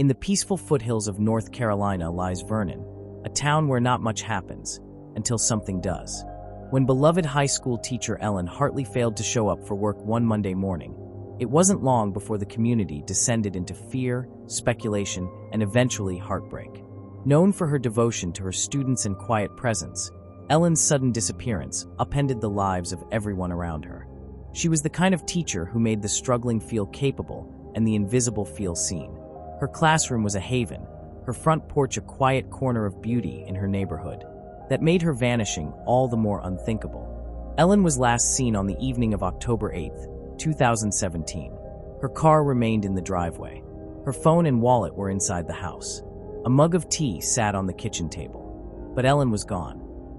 In the peaceful foothills of North Carolina lies Vernon, a town where not much happens, until something does. When beloved high school teacher Ellen Hartley failed to show up for work one Monday morning, it wasn't long before the community descended into fear, speculation, and eventually heartbreak. Known for her devotion to her students and quiet presence, Ellen's sudden disappearance upended the lives of everyone around her. She was the kind of teacher who made the struggling feel capable and the invisible feel seen. Her classroom was a haven, her front porch a quiet corner of beauty in her neighborhood. That made her vanishing all the more unthinkable. Ellen was last seen on the evening of October 8, 2017. Her car remained in the driveway. Her phone and wallet were inside the house. A mug of tea sat on the kitchen table. But Ellen was gone.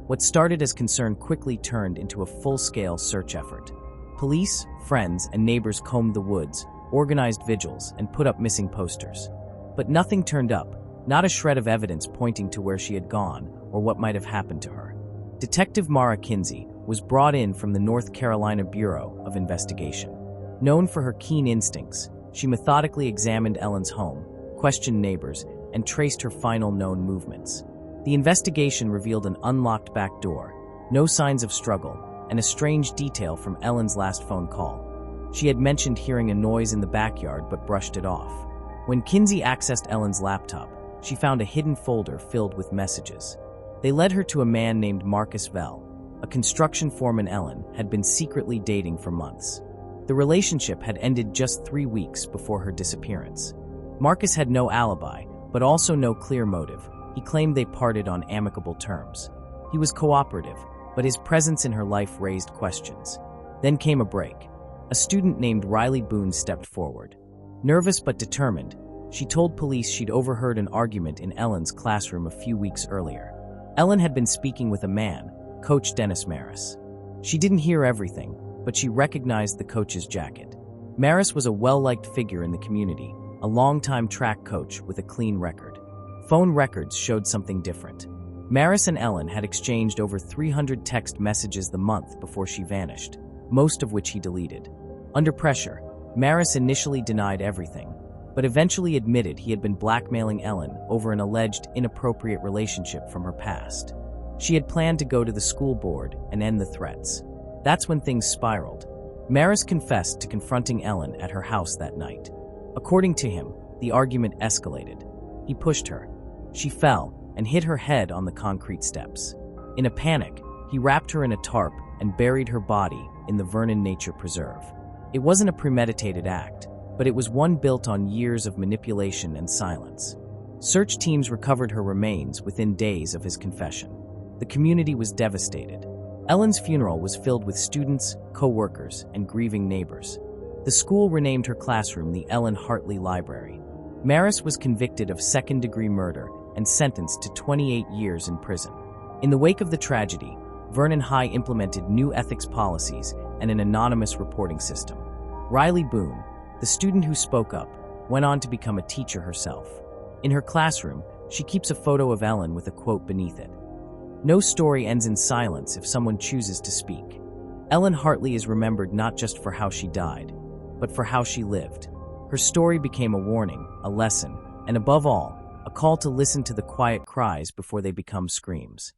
What started as concern quickly turned into a full-scale search effort. Police, friends, and neighbors combed the woods, organized vigils, and put up missing posters. But nothing turned up, not a shred of evidence pointing to where she had gone or what might have happened to her. Detective Mara Kinsey was brought in from the North Carolina Bureau of Investigation. Known for her keen instincts, she methodically examined Ellen's home, questioned neighbors, and traced her final known movements. The investigation revealed an unlocked back door, no signs of struggle, and a strange detail from Ellen's last phone call. She had mentioned hearing a noise in the backyard but brushed it off. When Kinsey accessed Ellen's laptop, she found a hidden folder filled with messages. They led her to a man named Marcus Vell, a construction foreman Ellen had been secretly dating for months. The relationship had ended just 3 weeks before her disappearance. Marcus had no alibi, but also no clear motive. He claimed they parted on amicable terms. He was cooperative, but his presence in her life raised questions. Then came a break. A student named Riley Boone stepped forward. Nervous but determined, she told police she'd overheard an argument in Ellen's classroom a few weeks earlier. Ellen had been speaking with a man, Coach Dennis Maris. She didn't hear everything, but she recognized the coach's jacket. Maris was a well-liked figure in the community, a longtime track coach with a clean record. Phone records showed something different. Maris and Ellen had exchanged over 300 text messages the month before she vanished, most of which he deleted. Under pressure, Maris initially denied everything, but eventually admitted he had been blackmailing Ellen over an alleged inappropriate relationship from her past. She had planned to go to the school board and end the threats. That's when things spiraled. Maris confessed to confronting Ellen at her house that night. According to him, the argument escalated. He pushed her. She fell and hit her head on the concrete steps. In a panic, he wrapped her in a tarp and buried her body in the Vernon Nature Preserve. It wasn't a premeditated act, but it was one built on years of manipulation and silence. Search teams recovered her remains within days of his confession. The community was devastated. Ellen's funeral was filled with students, co-workers, and grieving neighbors. The school renamed her classroom the Ellen Hartley Library. Maris was convicted of second-degree murder and sentenced to 28 years in prison. In the wake of the tragedy, Vernon High implemented new ethics policies and an anonymous reporting system. Riley Boone, the student who spoke up, went on to become a teacher herself. In her classroom, she keeps a photo of Ellen with a quote beneath it. No story ends in silence if someone chooses to speak. Ellen Hartley is remembered not just for how she died, but for how she lived. Her story became a warning, a lesson, and above all, a call to listen to the quiet cries before they become screams.